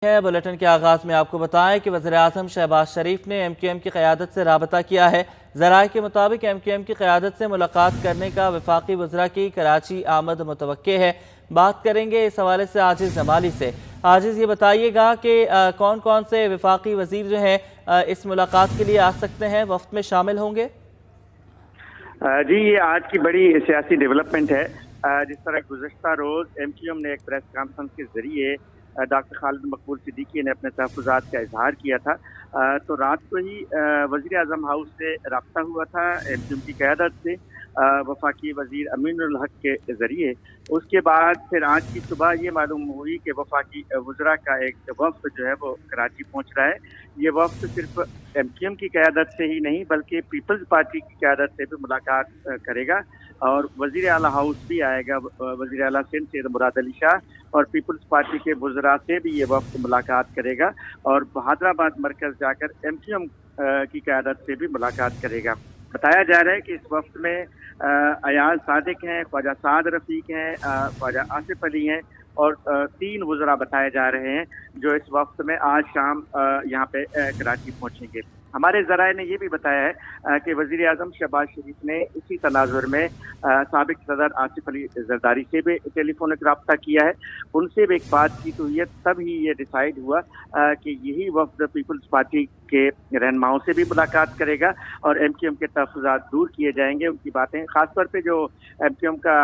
Bulletin के आगाज में आपको बताएं कि वज़ीर-ए-आज़म शहबाज शरीफ ने MQM की क़यादत से राबता किया है। ज़राए के मुताबिक MQM की क़यादत से मुलाकात करने का वफाकी वज़रा की कराची आमद मुतवक्के है। बात करेंगे इस हवाले से आजिज़ जमाली से। आजिज़, ये बताइएगा कि कौन कौन से वफाकी वज़ीर जो हैं इस मुलाकात के लिए आ सकते हैं, वफ़द में शामिल होंगे? जी, ये आज की बड़ी सियासी डेवलपमेंट है। जिस तरह गुज़श्ता रोज़ MQM ने एक प्रेस कॉन्फ्रेंस के ज़रिए डॉक्टर खालिद मकबूल सिद्दीकी ने अपने तहफ़्फ़ुज़ात का इजहार किया था। तो रात को ही वज़ीर-ए-आज़म हाउस से रब्ता हुआ था MQM की क़यादत से वफाकी वज़ीर अमीनुल हक के ज़रिए। उसके बाद फिर आज की सुबह ये मालूम हुई कि वफाकी वज़रा का एक वफ़द जो है वो कराची पहुँच रहा है। ये वफ़द सिर्फ MQM की क़यादत से ही नहीं बल्कि पीपल्स पार्टी की क़यादत से भी मुलाकात करेगा और वज़ीर आला हाउस भी आएगा। वज़ीर आला सिंध सैयद मुराद अली शाह और पीपल्स पार्टी के वज़रा से भी ये वफ़द मुलाकात करेगा और हैदराबाद मरकज़ जाकर MQM की क़यादत से भी मुलाकात करेगा। बताया जा रहा है कि इस वफ़द में अयाज सादिक हैं, ख्वाजा साद रफ़ीक हैं, ख्वाजा आसिफ अली हैं और 3 वज़रा बताए जा रहे हैं जो इस वफ़द में आज शाम यहाँ पे कराची पहुँचेंगे। हमारे ज़राए ने ये भी बताया है कि वज़ीर-ए-आज़म शहबाज शरीफ ने इसी तनाज़ुर में साबिक़ सदर आसिफ अली ज़रदारी से भी टेलीफोनिक रब्ता किया है। उनसे भी एक बातचीत हुई है, तब ही ये डिसाइड हुआ कि यही वफ़द पीपल्स पार्टी के रहनुमाओं से भी मुलाकात करेगा और MQM के तहफ़्फ़ुज़ात दूर किए जाएंगे। उनकी बातें ख़ासतौर पे जो MQM का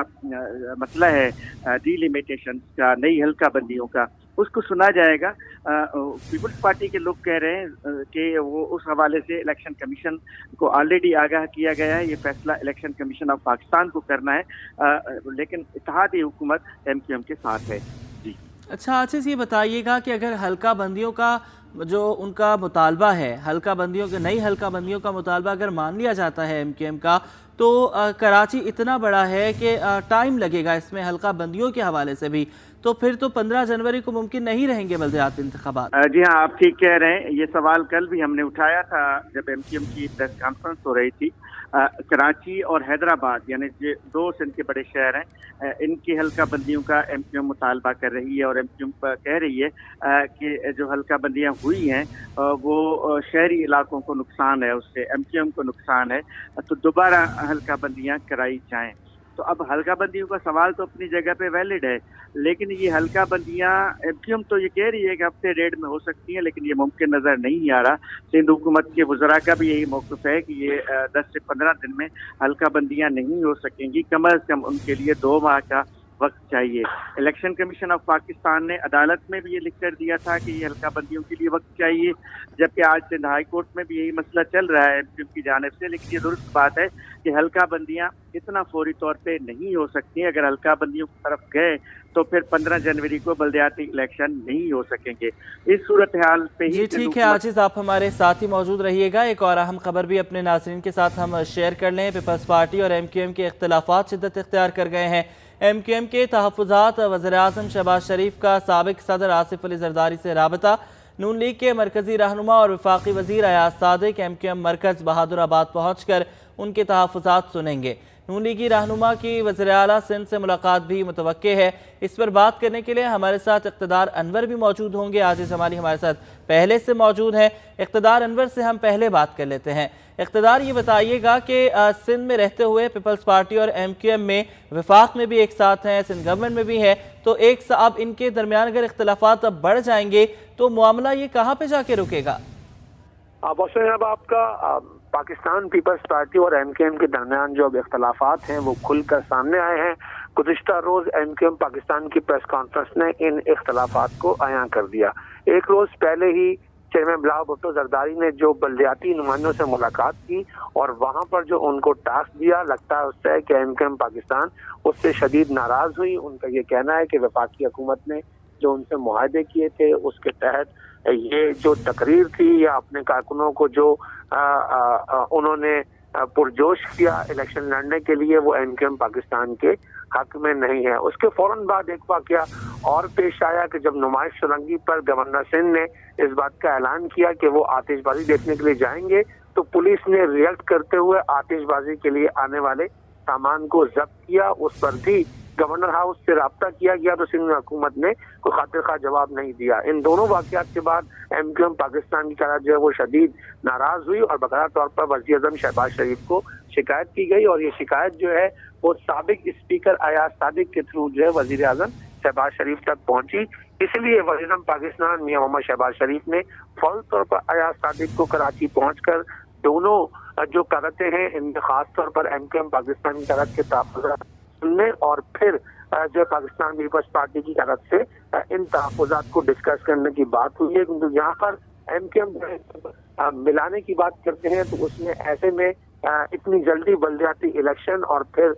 मसला है डिलिमिटेशन का, नई हल्का बंदियों का, उसको सुना जाएगा। पीपल्स पार्टी के लोग कह रहे हैं कि वो उस हवाले से इलेक्शन कमीशन को ऑलरेडी आगाह किया गया है। ये फैसला इलेक्शन कमीशन ऑफ पाकिस्तान को करना है, लेकिन इत्तेहादी हुकूमत MQM के साथ है। जी अच्छा, आजिज़, ये बताइएगा कि अगर हल्का बंदियों का जो उनका मुतालबा है, हल्का बंदियों के नई हल्का बंदियों का मुतालबा अगर मान लिया जाता है MQM का, तो कराची इतना बड़ा है कि टाइम लगेगा इसमें हल्का बंदियों के हवाले से भी, तो फिर तो 15 जनवरी को मुमकिन नहीं रहेंगे बल्दियाती इंतखाबात। जी हाँ, आप ठीक कह रहे हैं। ये सवाल कल भी हमने उठाया था जब MQM की प्रेस कॉन्फ्रेंस हो रही थी। कराची और हैदराबाद यानी जो 2 सिंध के बड़े शहर हैं, इनकी हल्का बंदियों का MQM मुतालबा कर रही है और MQM कह रही है कि जो हल्का बंदियाँ हुई हैं वो शहरी इलाकों को नुकसान है, उससे MQM को नुकसान है, तो दोबारा हल्का बंदियाँ कराई जाएँ। तो अब हल्का बंदियों का सवाल तो अपनी जगह पे वैलिड है, लेकिन ये हल्का बंदियां MQM तो ये कह रही है कि हफ्ते डेढ़ में हो सकती है, लेकिन ये मुमकिन नज़र नहीं आ रहा। सिंध हुकूमत के वज़रा का भी यही मौक़िफ़ है कि ये 10 से 15 दिन में हल्का बंदियां नहीं हो सकेंगी। कम अज़ कम उनके लिए 2 माह का वक्त चाहिए। इलेक्शन कमीशन ऑफ पाकिस्तान ने अदालत में भी ये लिख कर दिया था कि ये हल्का बंदियों के लिए वक्त चाहिए, जबकि आज सिंध हाई कोर्ट में भी यही मसला चल रहा है MQM की जानिब से। लेकिन ये दुरुस्त बात है कि हल्का बंदियां इतना फौरी तौर पे नहीं हो सकती। अगर हल्का बंदियों की तरफ गए तो फिर 15 जनवरी को बल्दियाती इलेक्शन नहीं हो सकेंगे। इस सूरत हाल पे ही जी ठीक है आजिज़, आप हमारे साथ ही मौजूद रहिएगा। एक और अहम खबर भी अपने नाज़रीन के साथ हम शेयर कर लें। पीपल्स पार्टी और MQM के इख्तिलाफ़ात शिद्दत इख्तियार कर गए हैं। MQM के तहफ़्फ़ुज़ात वज़ीर-ए-आज़म शहबाज शरीफ का साबिक़ सदर आसिफ अली ज़रदारी से राबता। नून लीग के मरकज़ी रहनुमा और वफाकी वज़ीर अयाज सादिक MQM मरकज़ बहादुराबाद पहुँच कर उनके तहफ़्फ़ुज़ात सुनेंगे। नून लीगी रहनुमा की वज़ीर आला सिंध से मुलाकात भी मुतवक्के है। इस पर बात करने के लिए हमारे साथ इक़्तिदार अनवर भी मौजूद होंगे। आजिज़ जमाली हमारे साथ पहले से मौजूद हैं। इक़्तिदार अनवर से हम पहले बात कर लेते हैं। इक़्तिदार, ये बताइएगा कि सिंध में रहते हुए पीपल्स पार्टी और MQM में वफाक में भी एक साथ हैं, सिंध गवर्नमेंट में भी है, तो एक अब इनके दरमियान अगर इख्तिलाफ़ात अब बढ़ जाएंगे तो मामला ये कहाँ पे जाके रुकेगा? अब आपका पाकिस्तान पीपल्स पार्टी और MQM के दरमियान जो अब इख्तलाफात हैं वो खुलकर सामने आए हैं। गुज़िश्ता रोज़ MQM पाकिस्तान की प्रेस कॉन्फ्रेंस ने इन इख्तलाफात को अयां कर दिया। एक रोज़ पहले ही चेयरमैन बिलावल भुट्टो ज़रदारी ने जो बल्दियाती नुमाइंदों से मुलाकात की और वहाँ पर जो उनको टास्क दिया, लगता है उससे कि MQM पाकिस्तान उससे शदीद नाराज़ हुई। उनका ये कहना है कि वफाकी हुकूमत ने जो उनसे मुआहदे किए थे उसके तहत ये जो तकरीर थी या अपने कारकुनों को जो उन्होंने पुरजोश किया इलेक्शन लड़ने के लिए, वो MQM पाकिस्तान के हक में नहीं है। उसके फौरन बाद एक वाकया और पेश आया कि जब नुमाइश सुरंगी पर गवर्नर सिंध ने इस बात का ऐलान किया कि वो आतिशबाजी देखने के लिए जाएंगे, तो पुलिस ने रिएक्ट करते हुए आतिशबाजी के लिए आने वाले सामान को जब्त किया। उस पर भी گورنر ہاؤس سے رابطہ کیا گیا تو سندھ حکومت نے کوئی خاطر خواہ جواب نہیں دیا. ان دونوں واقعات کے بعد ایم کیو ایم پاکستان کی طرف جو ہے وہ شدید ناراض ہوئی اور باقاعدہ طور پر وزیر اعظم شہباز شریف کو شکایت کی گئی, اور یہ شکایت جو ہے وہ سابق اسپیکر ایاز صادق کے تھرو جو ہے وزیر اعظم شہباز شریف تک پہنچی. اس لیے وزیر اعظم پاکستان میاں محمد شہباز شریف نے فوری طور پر ایاز صادق کو کراچی پہنچ کر دونوں جو کرتے ہیں ان میں خاص طور پر ایم کیو ایم پاکستان کی طرف کے تحفظات سننے اور پھر جو پاکستان پیپلز پارٹی کی طرف سے ان تحفظات کو ڈسکس کرنے کی بات ہوئی ہے. کیونکہ یہاں پر ایم کیو ایم ملانے کی بات کرتے ہیں تو اس میں ایسے میں اتنی جلدی بلدیاتی الیکشن اور پھر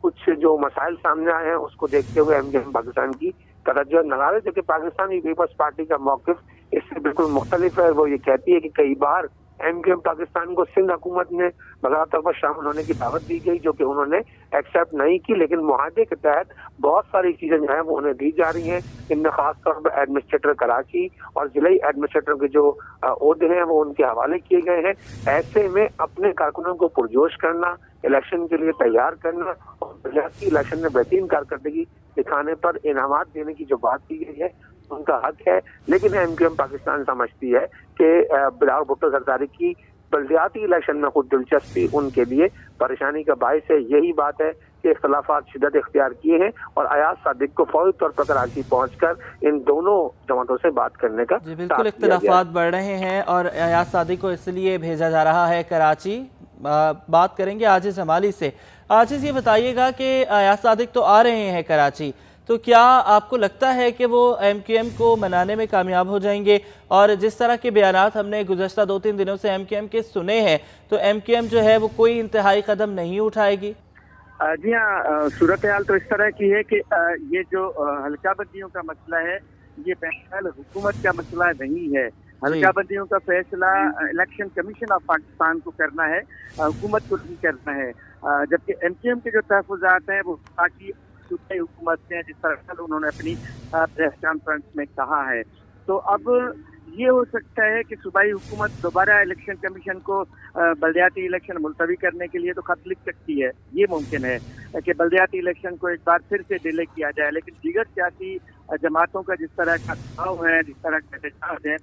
کچھ جو مسائل سامنے آئے ہیں اس کو دیکھتے ہوئے ایم کیو ایم پاکستان کی توجہ نہ ہے, جبکہ پاکستانی پیپلز پارٹی کا موقف اس سے بالکل مختلف ہے. وہ یہ کہتی ہے کہ کئی بار ایم کیو ایم پاکستان کو سندھ حکومت نے باقاعدہ طور پر شامل ہونے کی دعوت دی گئی جو کہ انہوں نے ایکسیپٹ نہیں کی, لیکن معاہدے کے تحت بہت ساری چیزیں جو ہیں وہ انہیں دی جا رہی ہیں. ان میں خاص طور پر ایڈمنسٹریٹر کراچی اور ضلعی ایڈمنسٹریٹر کے جو عہدے ہیں وہ ان کے حوالے کیے گئے ہیں. ایسے میں اپنے کارکنوں کو پرجوش کرنا, الیکشن کے لیے تیار کرنا اور ریاستی الیکشن میں بہترین کارکردگی دکھانے پر انعامات دینے کی جو بات کی گئی ہے ان کا حق ہے. لیکن ایم کیو ایم پاکستان سمجھتی ہے کہ بلاول بھٹو زرداری کی بلدیاتی الیکشن میں خود دلچسپی ان کے لیے پریشانی کا باعث ہے. یہی بات ہے کہ اختلافات شدت اختیار کیے ہیں اور ایاز صادق کو فوری طور پر کراچی پہنچ کر ان دونوں جماعتوں سے بات کرنے کا جی بالکل اختلافات بڑھ رہے ہیں اور ایاز صادق کو اس لیے بھیجا جا رہا ہے کراچی. بات کریں گے عاجز ہمالی سے. عاجز یہ بتائیے گا کہ ایاز صادق تو آ رہے ہیں کراچی, تو کیا آپ کو لگتا ہے کہ وہ ایم کیو ایم کو منانے میں کامیاب ہو جائیں گے؟ اور جس طرح کے بیانات ہم نے گزشتہ 2-3 دنوں سے ایم کیو ایم کے سنے ہیں تو ایم کیو ایم جو ہے وہ کوئی انتہائی قدم نہیں اٹھائے گی؟ جی ہاں, صورتحال تو اس طرح کی ہے کہ یہ جو حلقہ بندیوں کا مسئلہ ہے یہ بہرحال حکومت کا مسئلہ نہیں ہے. حلقہ بندیوں کا فیصلہ الیکشن کمیشن آف پاکستان کو کرنا ہے, حکومت کو نہیں کرنا ہے. جبکہ ایم کیو ایم کے جو تحفظات ہیں وہ باقی صوبائی حکومت سے ہیں, جس طرح کل انہوں نے اپنی پریس کانفرنس میں کہا ہے. تو اب یہ ہو سکتا ہے کہ صوبائی حکومت دوبارہ الیکشن کمیشن کو بلدیاتی الیکشن ملتوی کرنے کے لیے تو خط لکھ سکتی ہے. یہ ممکن ہے کہ بلدیاتی الیکشن کو ایک بار پھر سے ڈیلے کیا جائے, لیکن دیگر سیاسی جماعتوں کا جس طرح کا دباؤ ہے, جس طرح کا احتجاج ہے,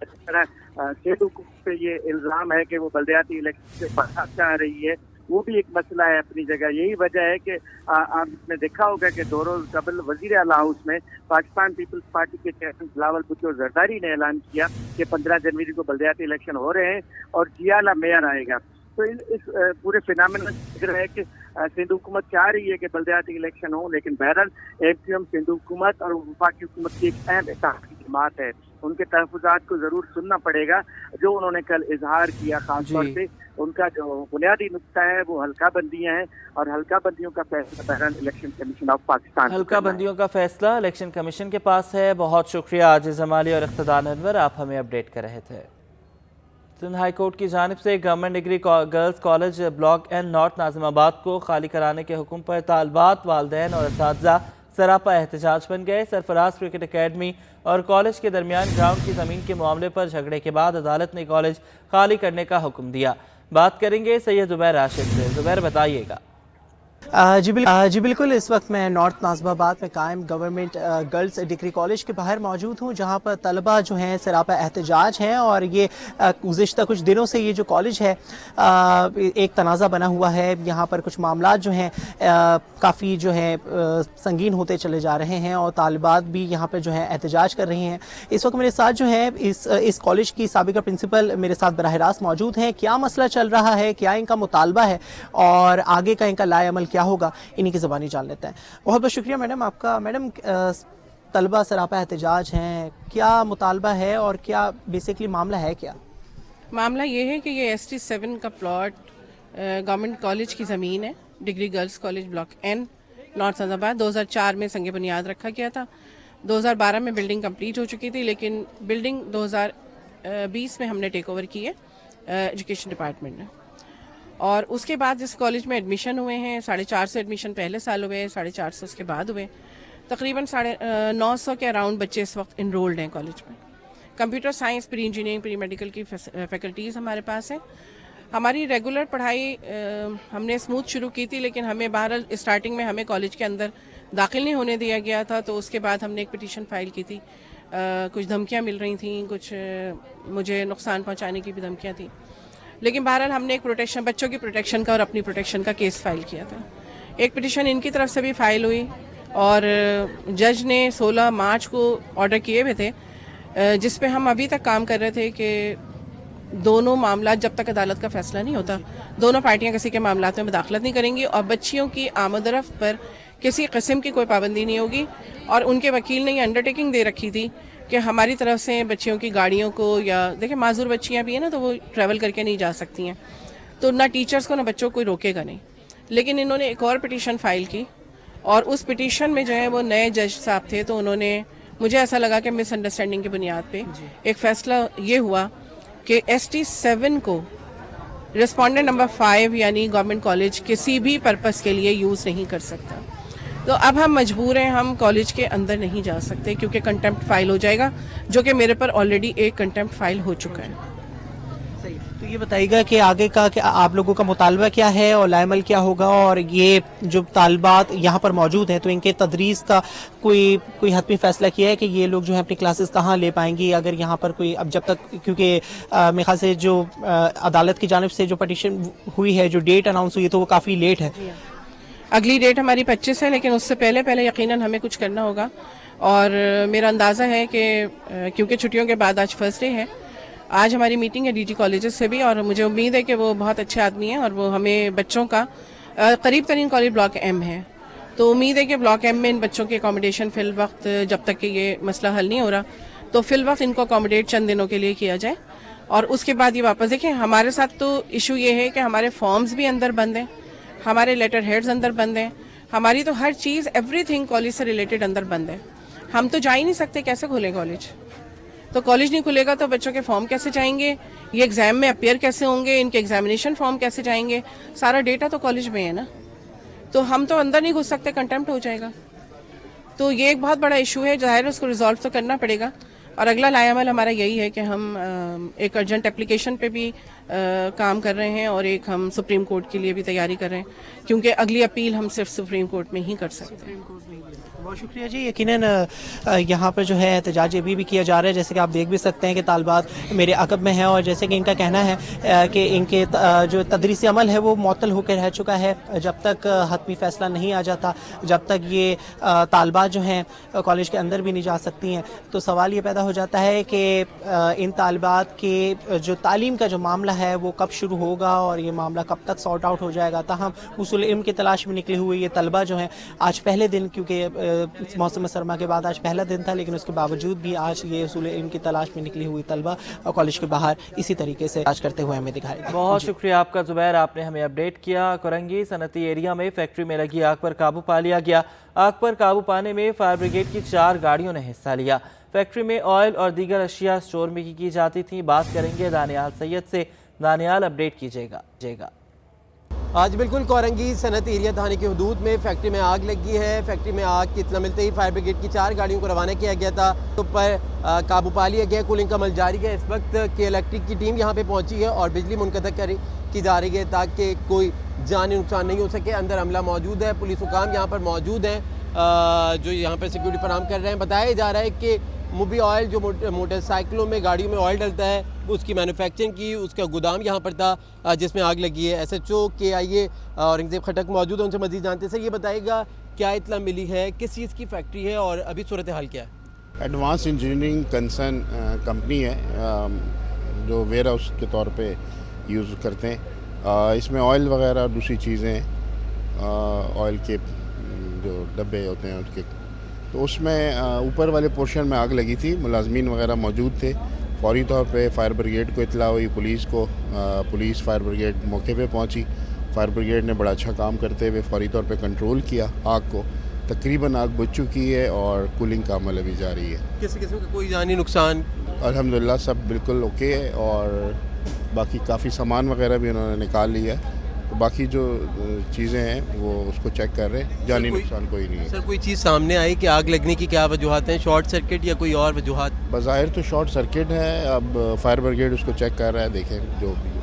جس طرح سندھ حکومت پہ یہ الزام ہے کہ وہ بلدیاتی الیکشن سے بھاگنا چاہ رہی ہے, وہ بھی ایک مسئلہ ہے اپنی جگہ. یہی وجہ ہے کہ آپ نے دیکھا ہوگا کہ 2 روز قبل وزیر اعلیٰ ہاؤس میں پاکستان پیپلز پارٹی کے چیئرمین بلاول بھٹو زرداری نے اعلان کیا کہ 15 جنوری کو بلدیاتی الیکشن ہو رہے ہیں اور جیالہ میئر آئے گا. تو اس پورے فینامنا ذکر ہے کہ سندھ حکومت چاہ رہی ہے کہ بلدیاتی الیکشن ہو, لیکن بہرحال ایم کیو ایم سندھ حکومت اور وفاقی حکومت کی ایک اہم اتحادی جماعت ہے. ان کے تحفظات کو ضرور سننا پڑے گا جو انہوں نے کل اظہار کیا. خاص طور پہ ان کا جو بنیادی نقطہ ہے وہ حلقہ بندیاں ہیں اور حلقہ بندیوں کا فیصلہ بہرحال الیکشن کمیشن آف پاکستان. حلقہ بندیوں کا فیصلہ الیکشن کمیشن کے پاس ہے. بہت شکریہ عاجز ہمالی اور اقتدار انور, آپ ہمیں اپڈیٹ کر رہے تھے. سندھ ہائی کورٹ کی جانب سے government degree girls college block N north Nazimabad کو خالی کرانے کے حکم پر طالبات, والدین اور اساتذہ سراپا احتجاج بن گئے. سرفراز کرکٹ اکیڈمی اور کالج کے درمیان گراؤنڈ کی زمین کے معاملے پر جھگڑے کے بعد عدالت نے کالج خالی کرنے کا حکم دیا. بات کریں گے سید زبیر راشد سے. زبیر بتائیے گا. جی بالکل, اس وقت میں نارتھ ناظم آباد میں قائم گورنمنٹ گرلز ڈگری کالج کے باہر موجود ہوں, جہاں پر طلبہ جو ہیں سراپا احتجاج ہیں اور یہ گزشتہ کچھ دنوں سے یہ جو کالج ہے ایک تنازع بنا ہوا ہے. یہاں پر کچھ معاملات جو ہیں کافی جو ہیں سنگین ہوتے چلے جا رہے ہیں اور طالبات بھی یہاں پر جو ہے احتجاج کر رہی ہیں. اس وقت میرے ساتھ جو ہے اس کالج کی سابقہ پرنسپل میرے ساتھ براہ راست موجود ہیں. کیا مسئلہ چل رہا ہے, کیا ان کا مطالبہ ہے اور آگے کا ان کا لائے عمل کیا ہوگا, انہی کی زبانی جان لیتے ہیں. بہت بہت شکریہ میڈم آپ کا. میڈم, طلبہ سراپا احتجاج ہیں, کیا مطالبہ ہے اور کیا بیسکلی معاملہ ہے؟ کیا معاملہ یہ ہے کہ یہ ST7 کا پلاٹ گورنمنٹ کالج کی زمین ہے, degree girls college block N north Nazimabad. 2004 میں سنگ بنیاد رکھا گیا تھا. 2012 میں بلڈنگ کمپلیٹ ہو چکی تھی, لیکن بلڈنگ 2020 میں ہم نے ٹیک اوور کی ہے ایجوکیشن ڈپارٹمنٹ نے. اور اس کے بعد جس کالج میں ایڈمیشن ہوئے ہیں 450 ایڈمیشن پہلے سال ہوئے, 450 اس کے بعد ہوئے. تقریباً 950 کے اراؤنڈ بچے اس وقت انرولڈ ہیں کالج میں. Computer science, pre engineering, pre medical کی فیکلٹیز ہمارے پاس ہیں. हमारी रेगुलर पढ़ाई हमने स्मूथ शुरू की थी, लेकिन हमें बहरहाल स्टार्टिंग में हमें कॉलेज के अंदर दाखिल नहीं होने दिया गया था, तो उसके बाद हमने एक पिटीशन फाइल की थी। कुछ धमकियां मिल रही थी, कुछ मुझे नुकसान पहुंचाने की भी धमकियां थी, लेकिन बहरहाल हमने एक प्रोटेक्शन, बच्चों की प्रोटेक्शन का और अपनी प्रोटेक्शन का केस फाइल किया था। एक पिटीशन इनकी तरफ से भी फाइल हुई और जज ने 16 मार्च को ऑर्डर किए हुए थे, जिस पे हम अभी तक काम कर रहे थे कि दोनों मामला जब तक अदालत का फैसला नहीं होता, दोनों पार्टियां किसी के मामलात में मुदाखलत नहीं करेंगी और बच्चियों की आमदरफ्त पर किसी किस्म की कोई पाबंदी नहीं होगी। और उनके वकील ने ये अंडरटेकिंग दे रखी थी कि हमारी तरफ से बच्चियों की गाड़ियों को, या देखिए माजूर बच्चियां भी हैं ना, तो वो ट्रैवल करके नहीं जा सकती हैं, तो ना टीचर्स को ना बच्चों को रोकेगा नहीं। लेकिन इन्होंने एक और पिटीशन फाइल की और उस पिटीशन में जो है वो नए जज साहब थे, तो उन्होंने, मुझे ऐसा लगा कि मिसअंडरस्टैंडिंग की बुनियाद पे एक फैसला ये हुआ कि ST7 को रिस्पोंडेंट नंबर 5 यानी गवर्नमेंट कॉलेज किसी भी पर्पस के लिए यूज़ नहीं कर सकता। तो अब हम मजबूर हैं, हम कॉलेज के अंदर नहीं जा सकते क्योंकि कंटेम्प्ट फाइल हो जाएगा, जो कि मेरे पर ऑलरेडी एक कंटेम्प्ट फाइल हो चुका है। सही। तो ये बताइएगा कि आगे का कि आप लोगों का मुतालबा क्या है और लाइमल क्या होगा, और ये जो तालबात यहाँ पर मौजूद हैं तो इनके तदरीस का कोई हतमी फैसला किया है कि ये लोग जो है अपनी क्लासेस कहाँ ले पाएंगी अगर यहाँ पर कोई, अब जब तक, क्योंकि मेरे ख्याल से जो अदालत की जानिब से जो पटिशन हुई है, जो डेट अनाउंस हुई है, तो वो काफ़ी लेट है। अगली डेट हमारी 25 है, लेकिन उससे पहले यकीनन हमें कुछ करना होगा। और मेरा अंदाज़ा है कि क्योंकि छुट्टियों के बाद आज फर्स्ट डे है, आज हमारी मीटिंग है DG कॉलेजेस से भी, और मुझे उम्मीद है कि वो बहुत अच्छे आदमी हैं और वो हमें बच्चों का, करीब तरीन कॉलेज ब्लॉक M है, तो उम्मीद है कि ब्लॉक M में इन बच्चों की अकोमोडेशन फिल वक्त, जब तक कि ये मसला हल नहीं हो रहा, तो फिल वक्त इनको अकोमोडेट चंद दिनों के लिए किया जाए और उसके बाद ये वापस। देखिए हमारे साथ तो इशू ये है कि हमारे फॉर्म्स भी अंदर बंद हैं, हमारे लेटर हेड्स अंदर बंद हैं, हमारी तो हर चीज़, एवरीथिंग कॉलेज से रिलेटेड अंदर बंद है। हम तो जा ही नहीं सकते, कैसे खुले कॉलेज? तो कॉलेज नहीं खुलेगा तो बच्चों के फॉर्म कैसे जाएंगे, ये एग्जाम में अपेयर कैसे होंगे, इनके एग्जामिनेशन फॉर्म कैसे जाएंगे, सारा डेटा तो कॉलेज में है ना, तो हम तो अंदर नहीं घुस सकते, कंटेम्प्ट हो जाएगा। तो ये एक बहुत बड़ा इशू है, जाहिर है उसको रिजॉल्व तो करना पड़ेगा। और अगला लायामल हमारा यही है कि हम एक अर्जेंट एप्लीकेशन पे भी काम कर रहे हैं और एक हम सुप्रीम कोर्ट के लिए भी तैयारी कर रहे हैं, क्योंकि अगली अपील हम सिर्फ सुप्रीम कोर्ट में ही कर सकते हैं। बहुत शुक्रिया जी। यकीनन यहाँ पर जो है एहतजाज भी किया जा रहा है, जैसे कि आप देख भी सकते हैं कि तालबात मेरे अकब में है और जैसे कि इनका कहना है कि इनके जो तदरीसी अमल है वो मुअत्तल होकर रह चुका है, जब तक हतमी फैसला नहीं आ जाता, जब तक ये तालबात जो हैं कॉलेज के अंदर भी नहीं जा सकती हैं। तो सवाल ये पैदा हो जाता है कि इन तालबात के जो तालीम का जो मामला है वो कब शुरू होगा और ये मामला कब तक सॉर्ट आउट हो जाएगा। ताहम उसूल इल्म की तलाश में निकले हुए ये तलबा जो हैं, आज पहले दिन, क्योंकि मौसम सरमा के बाद आज पहला दिन था, लेकिन उसके बावजूद भी आज ये उसूल इल्म की तलाश में निकली हुई तलबा और कॉलेज के बाहर इसी तरीके से आज करते हुए हमें दिखाई दिया। बहुत शुक्रिया आपका ज़ुबैर, आपने हमें अपडेट किया। कोरंगी सनती एरिया में फैक्ट्री में लगी आग पर काबू पा लिया गया। आग पर काबू पाने में फायर ब्रिगेड की 4 गाड़ियों ने हिस्सा लिया। फैक्ट्री में ऑयल और दीगर अशिया स्टोर में की जाती थी। बात करेंगे दानियाल सैयद से। दानियाल, अपडेट कीजिएगा। आज बिल्कुल कोरंगी सनत एरिया थाने की हदूद में फैक्ट्री में आग लगी है। फैक्ट्री में आग की इत्तला मिलते ही फायर ब्रिगेड की 4 गाड़ियों को रवाना किया गया था, तो पर काबू पा लिया गया। कूलिंग का अमल जारी है। इस वक्त के इलेक्ट्रिक की टीम यहाँ पे पहुंची है और बिजली मुनक़ता की जा रही है ताकि कोई जानी नुकसान नहीं हो सके। अंदर अमला मौजूद है, पुलिस हुकाम यहाँ पर मौजूद हैं जो यहाँ पर सिक्योरिटी फराहम कर रहे हैं। बताया जा रहा है कि मुबी ऑयल जो मोटरसाइकिलों में, गाड़ियों में ऑयल डलता है, उसकी मैन्युफैक्चरिंग की, उसका गोदाम यहाँ पर था जिसमें आग लगी है। SHO KIA औरंगजेब खटक मौजूद है, उनसे मज़ीद जानते हैं। सर ये बताइएगा क्या इत्तला मिली है, किस चीज़ की फैक्ट्री है और अभी सूरत हाल क्या है? एडवांस इंजीनियरिंग कंसर्न कंपनी है जो वेयर हाउस के तौर पे यूज़ करते हैं। इसमें ऑयल वगैरह और दूसरी चीज़ें हैं, ऑयल के जो डब्बे होते हैं उसके, तो उसमें ऊपर वाले पोर्शन में आग लगी थी। मुलाजमीन वगैरह मौजूद थे। फौरी तौर पे फायर ब्रिगेड को इत्तला हुई, पुलिस फायर ब्रिगेड मौके पे पहुंची। फायर ब्रिगेड ने बड़ा अच्छा काम करते हुए फौरी तौर पे कंट्रोल किया आग को। तकरीबन आग बुझ चुकी है और कूलिंग का अमल अभी जारी है। किसी किस्म का कोई जानी नुकसान? अल्हम्दुलिल्लाह सब बिल्कुल ओके है और बाकी काफ़ी सामान वगैरह भी उन्होंने निकाल लिया है, तो बाकी जो चीज़ें हैं वो उसको चेक कर रहे हैं। जानी नुकसान कोई नहीं है। सर कोई चीज़ सामने आई कि आग लगने की क्या वजूहत हैं? शॉर्ट सर्किट या कोई और वजूहत? बज़ाहिर तो शॉर्ट सर्किट है, अब फायर ब्रिगेड उसको चेक कर रहा है, देखें जो भी।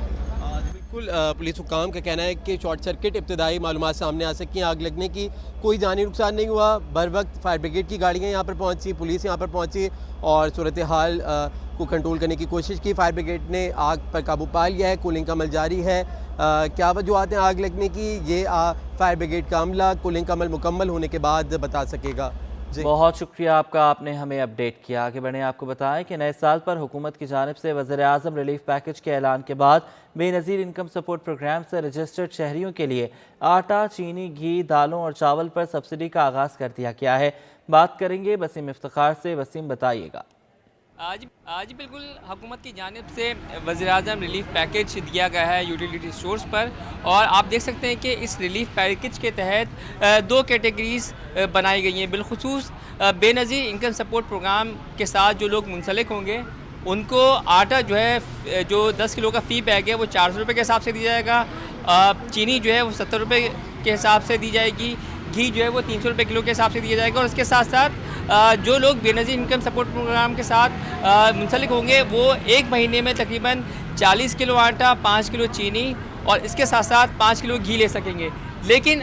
بالکل पुलिस हुकाम का कहना है कि शॉर्ट सर्किट इब्तदाई मालूमात सामने आ सकी, आग लगने की कोई जानी नुकसान नहीं हुआ। बर वक्त फायर ब्रिगेड की गाड़ियाँ यहाँ पर पहुँची, पुलिस यहाँ पर पहुँची और सूरत हाल को कंट्रोल करने की कोशिश की। फायर ब्रिगेड ने आग पर काबू पा लिया है, कूलिंग का अमल जारी है। क्या वजूहत हैं आग लगने की, ये फायर ब्रिगेड का अमला कूलिंग का अमल मुकम्मल होने के बाद बता सकेगा। बहुत शुक्रिया आपका, आपने हमें अपडेट किया। आगे बढ़ें, आपको बताएं कि नए साल पर हुकूमत की जानिब से वज़ीर-ए-आज़म रिलीफ पैकेज के ऐलान के बाद बेनज़ीर इनकम सपोर्ट प्रोग्राम से रजिस्टर्ड शहरियों के लिए आटा, चीनी, घी, दालों और चावल पर सब्सिडी का आगाज़ कर दिया गया है। बात करेंगे वसीम इफ्तिखार से। वसीम, बताइएगा। आज बिल्कुल हुकूमत की जानिब से वज़ीर-ए-आज़म रिलीफ पैकेज दिया गया है यूटिलिटी स्टोर्स पर, और आप देख सकते हैं कि इस रिलीफ पैकेज के तहत दो कैटेगरीज बनाई गई हैं। बिलखुसूस बेनज़ीर इनकम सपोर्ट प्रोग्राम के साथ जो लोग मुंसलिक होंगे उनको आटा जो है, जो 10 किलो का फ़ी बैग है वो 400 रुपये के हिसाब से दिया जाएगा। चीनी जो है वो 70 रुपये के हिसाब से दी जाएगी। घी जो है वो 300 रुपये किलो के हिसाब से दिया जाएगा। और इसके साथ साथ जो लोग बेनज़ीर इनकम सपोर्ट प्रोग्राम के साथ मुंसलिक होंगे वो एक महीने में तकरीबन 40 किलो आटा, 5 किलो चीनी और इसके साथ साथ 5 किलो घी ले सकेंगे। लेकिन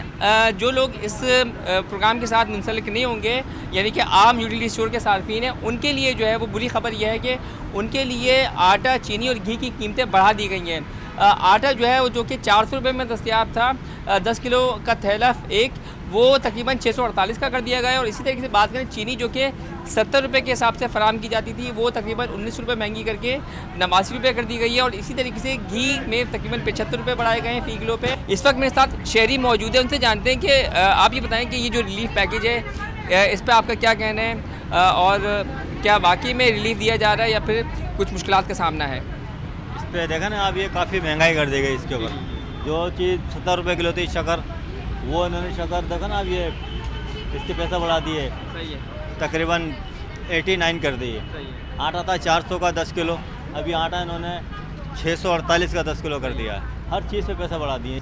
जो लोग इस प्रोग्राम के साथ मुंसलिक नहीं होंगे, यानी कि आम यूटिलिटी स्टोर के सार्फिन हैं, उनके लिए जो है वो बुरी खबर यह है कि उनके लिए आटा, चीनी और घी की कीमतें बढ़ा दी गई हैं। आटा जो है वो जो कि 400 रुपये में दस्तयाब था, 10 किलो का थैला एक, वो तकरीबन 648 का कर दिया गया है। और इसी तरीके से बात करें चीनी जो कि 70 रुपये के हिसाब से फराम की जाती थी, वो तकरीबन 19 रुपये महंगी करके 89 रुपये कर दी गई है। और इसी तरीके से घी में तकरीबन 75 रुपये बढ़ाए गए हैं फ़ी किलो पे। इस वक्त मेरे साथ शहरी मौजूद है, उनसे जानते हैं कि आप ये बताएं कि ये जो रिलीफ पैकेज है इस पर आपका क्या कहना है, और क्या वाकई में रिलीफ दिया जा रहा है या फिर कुछ मुश्किलात का सामना है? इस पर देखा ना, आप ये काफ़ी महंगाई कर दी गई इसके ऊपर। जो चीज़ 70 रुपये किलो थी शक्कर, वो इन्होंने शक्कर देखा ना, अब ये इसके पैसा बढ़ा दिए, सही है, तकरीबन 89 कर दिए। आटा था 400 का 10 किलो, अभी आटा इन्होंने 648 का 10 किलो कर दिया है। हर चीज़ पे पैसा बढ़ा दिए।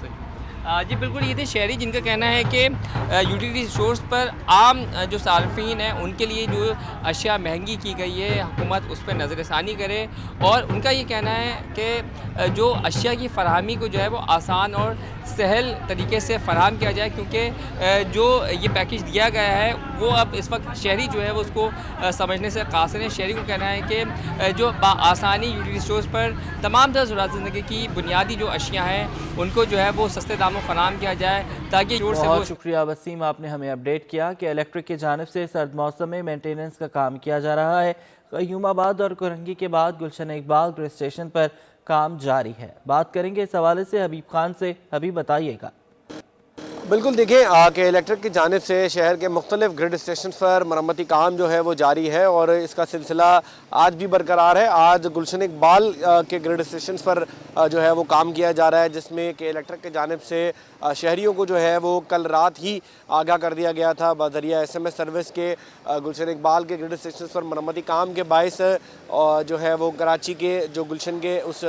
जी बिल्कुल, ये थे शहरी जिनका कहना है कि यूटिलिटी स्टोर्स पर आम जो सार्फिन हैं उनके लिए जो अशिया महंगी की गई है, हुकूमत उस पर नज़रसानी करे। और उनका ये कहना है कि जो अशिया की फ़राहमी को जो है वो आसान और सहल तरीके से फ़राहम किया जाए, क्योंकि जो ये पैकेज दिया गया है वो अब इस वक्त शहरी जो है वो उसको समझने से कासिर है। शहरी को कहना है कि जो आसानी यूटिलिटी स्टोर्स पर तमाम तरह ज़रूरत ज़िंदगी की बुनियादी जो अशिया हैं उनको जो है वो सस्ते दामों फराहम किया जाए, ताकि बहुत शुक्रिया वसीम, आपने हमें अपडेट किया कि इलेक्ट्रिक की जानिब से सर्द मौसम में मेंटेनेंस का काम किया जा रहा है। क़य्यूमाबाद और कोरंगी के बाद गुलशन इकबाल ग्रिड स्टेशन पर काम जारी है। बात करेंगे इस हवाले से हबीब खान से। हबीब, बताइएगा। बिल्कुल, देखिए कि इलेक्ट्रिक की जानिब से शहर के मुख्तलिफ ग्रिड स्टेशन पर मरम्मती काम जो है वो जारी है और इसका सिलसिला आज भी बरकरार है। आज गुलशन इकबाल के ग्रिड स्टेशन पर जो है वो काम किया जा रहा है, जिसमें कि इलेक्ट्रिक की जानिब से शहरियों को जो है वो कल रात ही आगाह कर दिया गया था बज़रिया SMS सर्विस के गुलशन इकबाल के ग्रिड स्टेशन पर मरम्मती काम के बायस जो है वो कराची के जो गुलशन के उस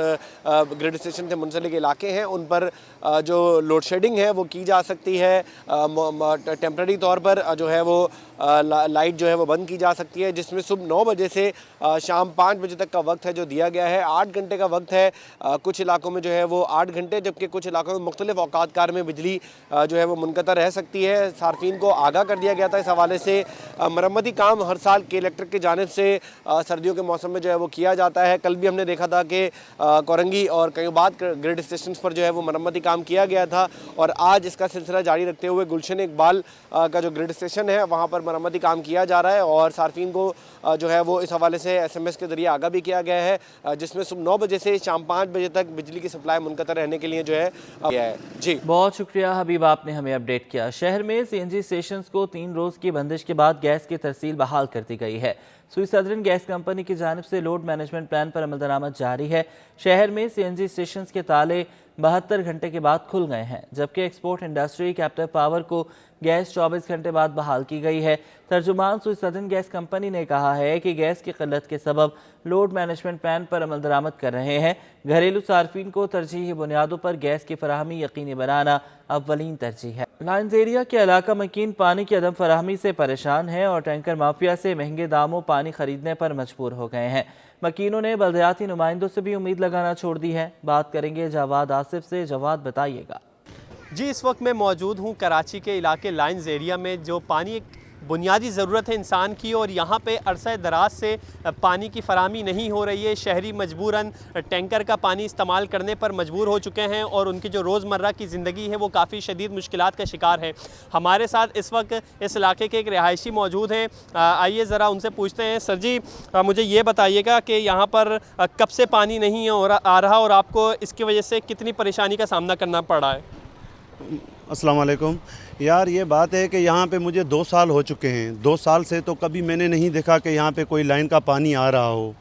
ग्रिड स्टेशन से मुंसलिक इलाके हैं उन पर जो लोड शेडिंग है वो की जा सकती है। टेम्परेरी तौर पर जो है वो लाइट जो है वो बंद की जा सकती है, जिसमें सुबह 9 बजे से शाम 5 बजे तक का वक्त है जो दिया गया है। 8 घंटे का वक्त है, कुछ इलाकों में जो है वो 8 घंटे, जबकि कुछ इलाकों में मुख्तलिफ औकात कार में बिजली जो है वो मुनक़ता रह सकती है। सार्फिन को आगाह कर दिया गया था इस हवाले से। मरम्मती काम हर साल के इलेक्ट्रिक की जानिब से सर्दियों के मौसम में जो है वो किया जाता है। कल भी हमने देखा था कि कोरंगी और क़य्यूमाबाद ग्रिड स्टेशन पर जो है वो मरम्मती काम किया गया था और आज इसका सिलसिला जारी रखते हुए गुलशन इकबाल का जो ग्रिड स्टेशन है वहाँ पर मरम्मती काम किया जा रहा है और सार्फिन को जो है वो इस हवाले से SMS के जरिए आगाह भी किया गया है, जिसमें सुबह 9 बजे से शाम 5 बजे तक बिजली की सप्लाई मुनक़ता रहने के लिए जो है किया है। जी बहुत शुक्रिया हबीब, आपने हमें अपडेट किया। शहर में CNG स्टेशंस को 3 रोज़ की बंदिश के बाद गैस की तरसील बहाल कर दी गई है। सुई सदरन गैस कंपनी की जानिब से लोड मैनेजमेंट प्लान पर अमल दरामद जारी है। शहर में CNG स्टेशंस के ताले 72 घंटे के बाद खुल गए हैं, जबकि एक्सपोर्ट इंडस्ट्री कैप्टिव पावर को गैस 24 घंटे बाद बहाल की गई है। तर्जुमान सुई सदरन गैस कंपनी ने कहा है कि गैस की किल्लत के सबब लोड मैनेजमेंट प्लान पर अमल दरामद कर रहे हैं। घरेलू सार्फिन को तरजीही बुनियादों पर गैस की फराहमी यकीनी बनाना अव्वलीन तरजीह है। लाइन्स एरिया के इलाका मकीन पानी की अदम फराहमी से परेशान है और टैंकर माफिया से महंगे दामों पानी खरीदने पर मजबूर हो गए हैं। मकीनों ने बल्दियाती नुमाइंदों से भी उम्मीद लगाना छोड़ दी है। बात करेंगे जवाद आसिफ से। जवाद, बताइएगा। जी, इस वक्त मैं मौजूद हूँ कराची के इलाके लाइन्स एरिया में, जो पानी एक बुनियादी ज़रूरत है इंसान की, और यहाँ पे अरसा दराज से पानी की फराहमी नहीं हो रही है। शहरी मजबूरन टैंकर का पानी इस्तेमाल करने पर मजबूर हो चुके हैं और उनकी जो रोज़मर्रा की ज़िंदगी है वो काफ़ी शदीद मुश्किलात का शिकार है। हमारे साथ इस वक्त इस इलाके के एक रिहायशी मौजूद हैं। आइए ज़रा उनसे पूछते हैं। सर जी, मुझे ये बताइएगा कि यहाँ पर कब से पानी नहीं आ रहा और आपको इसकी वजह से कितनी परेशानी का सामना करना पड़ रहा है? अस्सलाम वालेकुम यार, ये बात है कि यहाँ पे मुझे 2 साल हो चुके हैं। 2 साल से तो कभी मैंने नहीं देखा कि यहाँ पे कोई लाइन का पानी आ रहा हो।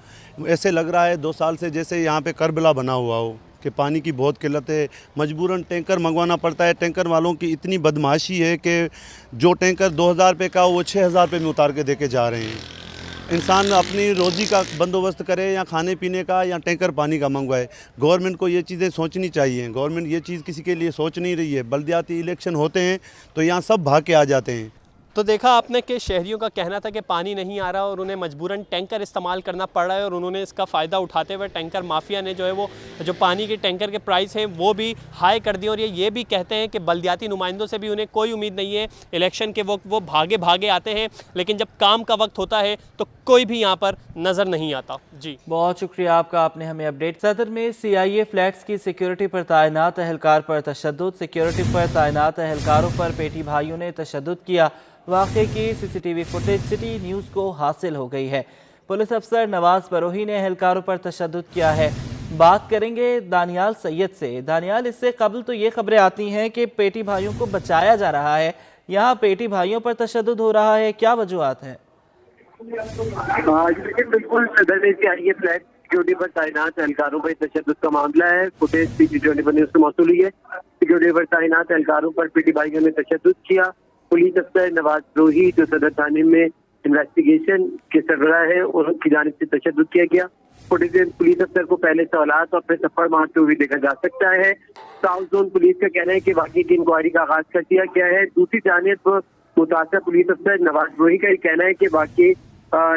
ऐसे लग रहा है 2 साल से जैसे यहाँ पे करबला बना हुआ हो कि पानी की बहुत किल्लत है। मजबूरन टैंकर मंगवाना पड़ता है। टैंकर वालों की इतनी बदमाशी है कि जो टैंकर 2000 रुपये का हो वो 6000 रुपये में उतार के दे के जा रहे हैं। इंसान अपनी रोज़ी का बंदोबस्त करे या खाने पीने का या टैंकर पानी का मंगवाए। गवर्नमेंट को ये चीज़ें सोचनी चाहिए। गवर्नमेंट ये चीज़ किसी के लिए सोच नहीं रही है। बल्दियाती इलेक्शन होते हैं तो यहाँ सब भाग के आ जाते हैं। तो देखा आपने कि शहरियों का कहना था कि पानी नहीं आ रहा और उन्हें मजबूरन टैंकर इस्तेमाल करना पड़ रहा है, और उन्होंने इसका फ़ायदा उठाते हुए टैंकर माफिया ने जो है वो जो पानी के टैंकर के प्राइस हैं वो भी हाई कर दिए। और ये भी कहते हैं कि बल्दियाती नुमाइंदों से भी उन्हें कोई उम्मीद नहीं है। इलेक्शन के वक्त वो भागे भागे आते हैं, लेकिन जब काम का वक्त होता है तो कोई भी यहाँ पर नज़र नहीं आता। जी, बहुत शुक्रिया आपका, आपने हमें अपडेट। सदर में CIA फ्लैट्स की सिक्योरिटी पर तैनात एहलकार पर तशद्दुद। सिक्योरिटी पर तैनात एहलकारों पर पेटी भाइयों ने तशद्दुद किया। वाक़े की CCTV फुटेज सिटी न्यूज़ को हासिल हो गई है। पुलिस अफसर नवाज बरोही ने एहलकारों पर तशद्दुद किया है। बात करेंगे दानियाल सैयद से। दानियाल, इससे कबल तो ये खबरें आती हैं कि पेटी भाइयों को बचाया जा रहा है, यहाँ पेटी भाइयों पर तशद्दुद हो रहा है, क्या वजूहात है? बिल्कुल, सदर में CIA फ्लैट सिक्योरिटी पर तैनात एहलकारों पर तशद्दुद का मामला है। फुटेज CCTV पर न्यूज़ से मौसूल हुई है। सिक्योरिटी पर तैनात एहलकारों पर पेटी भाइयों ने तशद्दुद किया। पुलिस अफसर नवाज बरोही जो सदर थाने में इन्वेस्टिगेशन के सरबराह है, उनकी जानिब से तशद्दुद किया गया। फुटेज में पुलिस अफसर को पहले सवालात और फिर थप्पड़ मारते हुए देखा जा सकता है। साउथ जोन पुलिस का कहना है कि वाकई की इंक्वायरी का आगाज कर दिया गया है। दूसरी जानिब मुतासर पुलिस अफसर नवाज बरोही का कहना है कि वाकई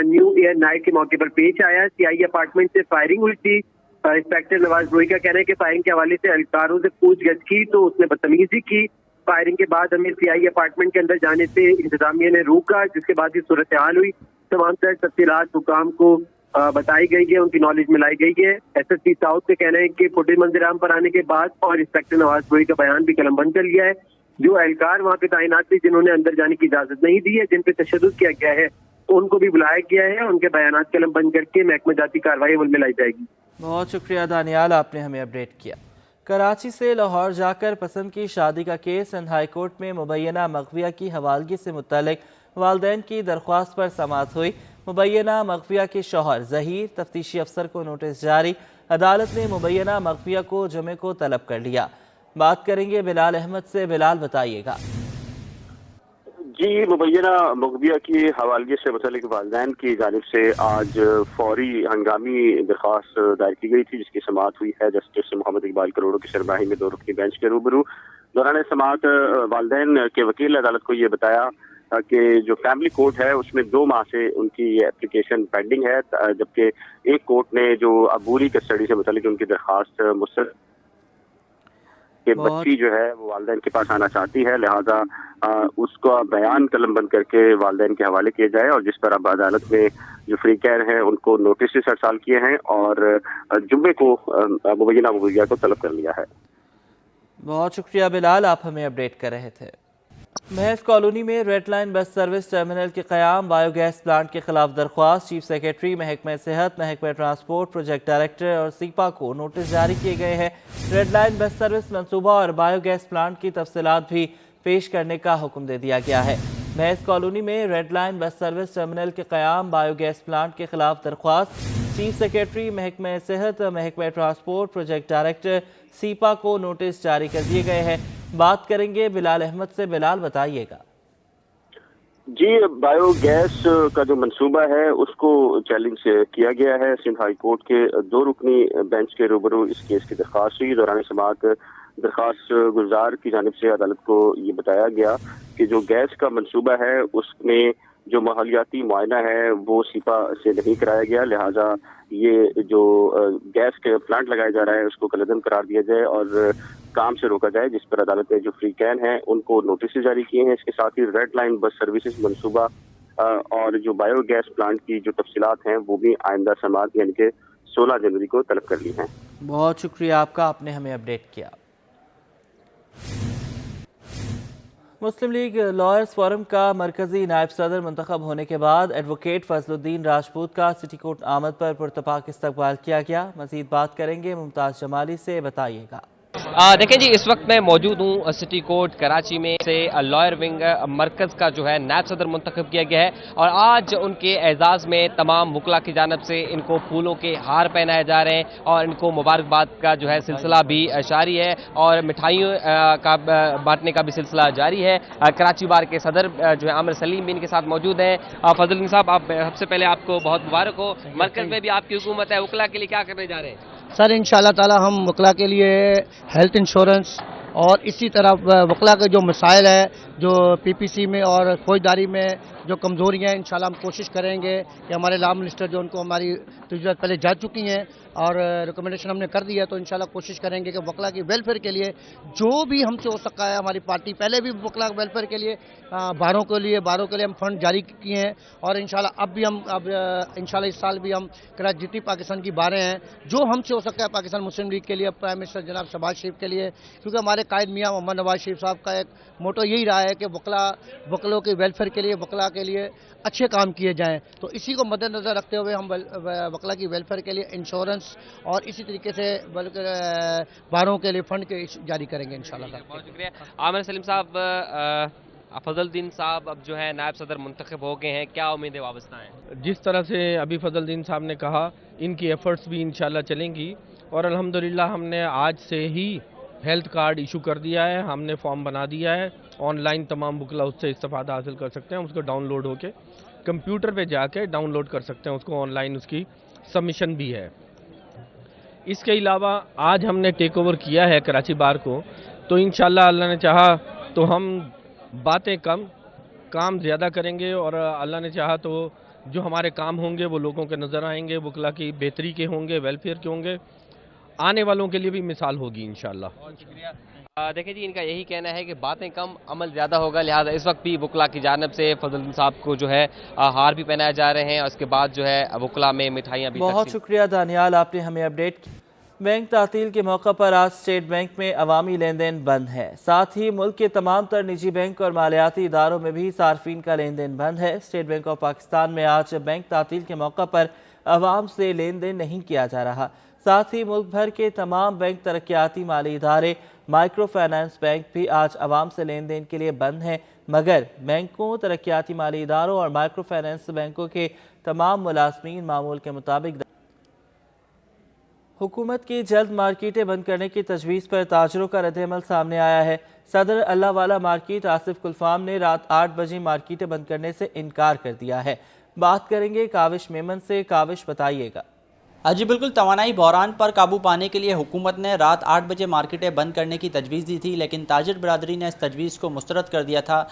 न्यू ईयर नाइट के मौके पर पेश आया। CIA अपार्टमेंट से फायरिंग हुई थी। इंस्पेक्टर नवाज बरोही का कहना है कि फायरिंग के हवाले से एहलकारों से पूछगछ की तो उसने बदतमीजी की। फायरिंग के बाद हमें CIA अपार्टमेंट के अंदर जाने से इंतजामिया ने रोका, जिसके बाद ये सूरत हाल हुई। तमाम तरह तफसीलात हुकाम को बताई गई है, उनकी नॉलेज में लाई गई है। SSP साउथ का कहना है कि फुटेज मंजराम पर आने के बाद और इंस्पेक्टर नवाज बरोही का बयान भी कलमबंद कर लिया है। जो एहलकार वहाँ पे तैनात थे जिन्होंने अंदर जाने की इजाजत नहीं दी है, जिन पे तशद्दुद किया गया है, उनको भी बुलाया गया है। उनके बयान कलमबंद करके महकमा जाती कार्रवाई अमल में लाई जाएगी। बहुत शुक्रिया दानियाल, आपने हमें अपडेट किया। कराची से लाहौर जाकर पसंद की शादी का केस सिंध हाई कोर्ट में मुबैना मगविया की हवालगी से मुतल्लिक वालदैन की दरख्वास्त पर समाअत हुई। मुबैना मगविया के शौहर ज़हीर तफ्तीशी अफसर को नोटिस जारी। अदालत ने मुबैना मगविया को जुमे को तलब कर लिया। बात करेंगे बिलाल अहमद से। बिलाल, बताइएगा। जी, मुबैना मगविया की हवालगी से मुतल्लिक वालदैन की जानिब से आज फौरी हंगामी दरख्वास्त दायर की गई थी, जिसकी समाअत हुई है जस्टिस मोहम्मद इकबाल करोड़ों की सरबराही में 2 रुकनी बेंच के रूबरू। दौरान समाअत वालदैन के वकील ने अदालत को ये बताया कि जो फैमिली कोर्ट है उसमें 2 माह से उनकी ये एप्लीकेशन पेंडिंग है, जबकि एक कोर्ट ने जो अबूरी कस्टडी से मुतल्लिक उनकी दरख्वास्त मुस्तरद कि बच्ची जो है वो वालदैन के पास आना चाहती है, लिहाजा उसका बयान कलमबंद करके वालदैन के हवाले किया जाए। और जिस पर अब अदालत में जो फ्री कैर हैं उनको नोटिस अरसाल किए हैं और जुम्मे को मुबैना मगविया को तलब कर लिया है। बहुत शुक्रिया बिलाल, आप हमें अपडेट कर रहे थे। महज कॉलोनी में red line bus service terminal के क़याम, बायोगैस प्लांट के खिलाफ दरख्वास्त। चीफ सेक्रेटरी, महकमा सेहत, महकमा ट्रांसपोर्ट, प्रोजेक्ट डायरेक्टर और सीपा को नोटिस जारी किए गए हैं। रेड लाइन बस सर्विस मंसूबा और बायोगैस प्लांट की तफसीलात भी पेश करने का हुक्म दे दिया गया है। महज कॉलोनी में red line bus service terminal के क़याम, बायोगैस प्लांट के खिलाफ दरख्वास्त। चीफ सेक्रेटरी, महकमा सेहत, महकमा ट्रांसपोर्ट, प्रोजेक्ट डायरेक्टर, सीपा को नोटिस जारी कर दिए गए हैं। बात करेंगे बिलाल अहमद से। बिलाल, बताइएगा। جی بایو گیس کا جو منصوبہ ہے اس کو چیلنج کیا گیا ہے سندھ ہائی کورٹ کے 2 رکنی بینچ کے روبرو اس کیس کی درخواست ہوئی. دوران سماعت درخواست گزار کی جانب سے عدالت کو یہ بتایا گیا کہ جو گیس کا منصوبہ ہے اس میں جو ماحولیاتی معائنہ ہے وہ سیپا سے نہیں کرایا گیا، لہٰذا یہ جو گیس کے پلانٹ لگایا جا رہا ہے اس کو کالعدم قرار دیا جائے اور کام سے روکا جائے، جس پر عدالت نے جو فری کین ہیں ان کو نوٹس جاری کیے ہیں. اس کے ساتھ ہی ریڈ لائن بس سروسز منصوبہ اور جو بایو گیس پلانٹ کی جو تفصیلات ہیں وہ بھی آئندہ سماعت یعنی کہ 16 جنوری کو طلب کر لی ہیں. بہت شکریہ آپ کا، آپ نے ہمیں اپڈیٹ کیا. مسلم لیگ لائرز فورم کا مرکزی نائب صدر منتخب ہونے کے بعد ایڈوکیٹ فضل الدین راجپوت کا سٹی کورٹ آمد پر پرتپاک استقبال کیا گیا. مزید بات کریں گے ممتاز جمالی سے، بتائیے گا. دیکھیں جی، اس وقت میں موجود ہوں سٹی کورٹ کراچی میں سے لائر ونگ مرکز کا جو ہے نائب صدر منتخب کیا گیا ہے، اور آج ان کے اعزاز میں تمام وکلاء کی جانب سے ان کو پھولوں کے ہار پہنائے جا رہے ہیں اور ان کو مبارکباد کا جو ہے سلسلہ بھی جاری ہے اور مٹھائیوں کا بانٹنے کا بھی سلسلہ جاری ہے. کراچی بار کے صدر جو ہے عامر سلیم بھی ان کے ساتھ موجود ہیں. فضل الدین صاحب، آپ سب سے پہلے آپ کو بہت مبارک ہو. مرکز میں بھی آپ کی حکومت ہے، وکلاء کے لیے کیا کرنے جا رہے ہیں؟ سر انشاءاللہ تعالی ہم وکلاء کے لیے ہیلتھ انشورنس اور اسی طرح وکلاء کے جو مسائل ہے جو پی پی سی میں اور فوجداری میں جو کمزوریاں ہیں انشاءاللہ ہم کوشش کریں گے کہ ہمارے لا منسٹر جو ان کو ہماری تجویز پہلے جا چکی ہیں اور ریکمنڈیشن ہم نے کر دی ہے، تو انشاءاللہ کوشش کریں گے کہ وکلاء کی ویلفیئر کے لیے جو بھی ہم سے ہو سکتا ہے. ہماری پارٹی پہلے بھی وکلاء ویلفیئر کے لیے باروں کے لیے ہم فنڈ جاری کیے ہیں اور انشاءاللہ اب انشاءاللہ اس سال بھی ہم کراچی جتنی پاکستان کی باریں ہیں جو ہم سے ہو سکتا ہے پاکستان مسلم لیگ کے لیے، پرائم منسٹر جناب شہباز شریف کے لیے، کیونکہ ہمارے قائد میاں محمد نواز شریف صاحب کا ایک موٹو یہی رہا ہے کہ وکلاء کے ویلفیئر کے لیے، وکلاء کے لیے اچھے کام کیے جائیں. تو اسی کو مد نظر رکھتے ہوئے ہم وکلاء کی ویلفیئر کے لیے انشورنس اور اسی طریقے سے باروں کے لیے فنڈ جاری کریں گے انشاءاللہ. بہت شکریہ. عامر سلیم صاحب، فضل الدین صاحب اب جو ہے نائب صدر منتخب ہو گئے ہیں، کیا امیدیں وابستہ ہیں؟ جس طرح سے ابھی فضل الدین صاحب نے کہا، ان کی ایفرٹس بھی انشاءاللہ چلیں گی اور الحمدللہ ہم نے آج سے ہی ہیلتھ کارڈ ایشو کر دیا ہے. ہم نے فارم بنا دیا ہے، آن لائن تمام وکلاء اس سے استفادہ حاصل کر سکتے ہیں. اس کو ڈاؤن لوڈ ہو کے کمپیوٹر پہ جا کے ڈاؤن لوڈ کر سکتے ہیں، اس کو آن لائن اس کی سبمیشن بھی ہے. اس کے علاوہ آج ہم نے ٹیک اوور کیا ہے کراچی بار کو، تو انشاءاللہ اللہ نے چاہا تو ہم باتیں کم کام زیادہ کریں گے اور اللہ نے چاہا تو جو ہمارے کام ہوں گے وہ لوگوں کے نظر آئیں گے، وکلاء کی بہتری کے ہوں گے، ویلفیئر کے ہوں گے، آنے والوں کے لیے بھی مثال ہوگی انشاءاللہ. بہت شکریہ. دیکھیں جی، ان کا یہی کہنا ہے کہ باتیں کم عمل زیادہ ہوگا، لہٰذا اس وقت بھی وکلاء کی جانب سے فضل الدین صاحب کو جو ہے ہار بھی پہنائے جا رہے ہیں اور اس کے بعد جو ہے وکلاء میں مٹھائیاں بھی. بہت شکریہ دانیال، آپ نے ہمیں اپڈیٹ کی. بینک تعطیل کے موقع پر آج اسٹیٹ بینک میں عوامی لین دین بند ہے. ساتھ ہی ملک کے تمام تر نجی بینک اور مالیاتی اداروں میں بھی صارفین کا لین دین بند ہے. اسٹیٹ بینک آف پاکستان میں آج بینک تعطیل کے موقع پر عوام سے لین دین نہیں کیا جا رہا. ساتھ ہی ملک بھر کے تمام بینک، ترقیاتی مالی ادارے، مائکرو فائنانس بینک بھی آج عوام سے لین دین کے لیے بند ہیں، مگر بینکوں، ترقیاتی مالی اداروں اور مائکرو فائنانس بینکوں کے تمام ملازمین معمول کے مطابق. حکومت کی جلد مارکیٹیں بند کرنے کی تجویز پر تاجروں کا رد عمل سامنے آیا ہے. صدر اللہ والا مارکیٹ آصف کلفام نے رات 8 بجے مارکیٹیں بند کرنے سے انکار کر دیا ہے. بات کریں گے کاوش میمن سے. کاوش، بتائیے گا. جی بالکل، توانائی بحران پر قابو پانے کے لیے حکومت نے رات 8 بجے مارکیٹیں بند کرنے کی تجویز دی تھی، لیکن تاجر برادری نے اس تجویز کو مسترد کر دیا تھا.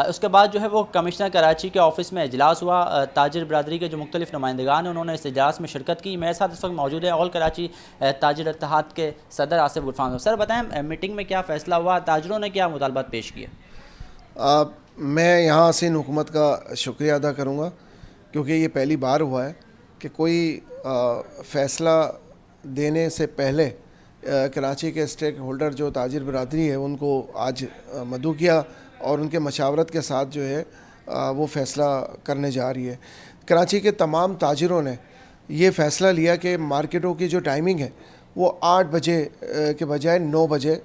اس کے بعد جو ہے وہ کمشنر کراچی کے آفس میں اجلاس ہوا. تاجر برادری کے جو مختلف نمائندگان ہیں انہوں نے اس اجلاس میں شرکت کی. میرے ساتھ اس وقت موجود ہے آل کراچی تاجر اتحاد کے صدر آصف کلفام. سر بتائیں، میٹنگ میں کیا فیصلہ ہوا، تاجروں نے کیا مطالبات پیش کیے؟ میں یہاں حسین حکومت کا شکریہ ادا کروں گا کیونکہ یہ پہلی بار ہوا ہے کہ کوئی فیصلہ دینے سے پہلے کراچی کے اسٹیک ہولڈر جو تاجر برادری ہے ان کو آج مدعو کیا اور ان کے مشاورت کے ساتھ جو ہے وہ فیصلہ کرنے جا رہی ہے. کراچی کے تمام تاجروں نے یہ فیصلہ لیا کہ مارکیٹوں کی جو ٹائمنگ ہے وہ 8 بجے کے بجائے 9 بجے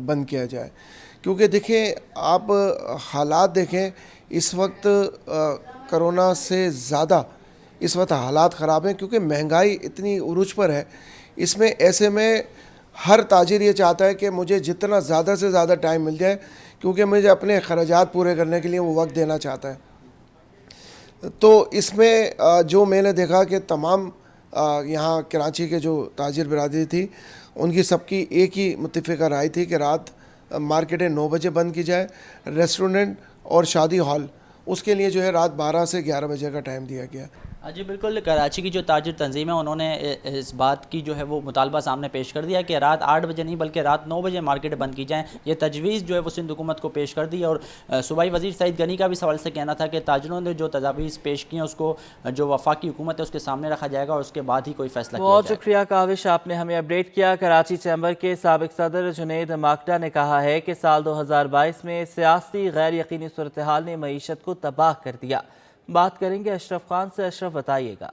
بند کیا جائے. کیونکہ دیکھیں آپ حالات دیکھیں، اس وقت کرونا سے زیادہ اس وقت حالات خراب ہیں کیونکہ مہنگائی اتنی عروج پر ہے. اس میں ایسے میں ہر تاجر یہ چاہتا ہے کہ مجھے جتنا زیادہ سے زیادہ ٹائم مل جائے کیونکہ مجھے اپنے اخراجات پورے کرنے کے لیے وہ وقت دینا چاہتا ہے. تو اس میں جو میں نے دیکھا کہ تمام یہاں کراچی کے جو تاجر برادری تھی ان کی سب کی ایک ہی متفقہ رائے تھی کہ رات مارکیٹیں 9 بجے بند کی جائے، ریسٹورنٹ اور شادی ہال اس کے لیے جو ہے رات 12 سے 11 بجے کا ٹائم دیا گیا۔ جی بالکل، کراچی کی جو تاجر تنظیم ہے انہوں نے اس بات کی جو ہے وہ مطالبہ سامنے پیش کر دیا کہ رات 8 بجے نہیں بلکہ رات 9 بجے مارکیٹیں بند کی جائیں۔ یہ تجویز جو ہے وہ سندھ حکومت کو پیش کر دی، اور صوبائی وزیر سعید غنی کا بھی سوال سے کہنا تھا کہ تاجروں نے جو تجاویز پیش کی ہیں اس کو جو وفاقی حکومت ہے اس کے سامنے رکھا جائے گا اور اس کے بعد ہی کوئی فیصلہ کیا بہت جائے گا۔ شکریہ کاوش، آپ نے ہمیں اپڈیٹ کیا۔ کراچی چیمبر کے سابق صدر جنید ماکڈا نے کہا ہے کہ سال 2022 میں سیاسی غیر یقینی صورتحال نے معیشت کو تباہ کر دیا۔ بات کریں گے اشرف خان سے۔ اشرف بتائیے گا،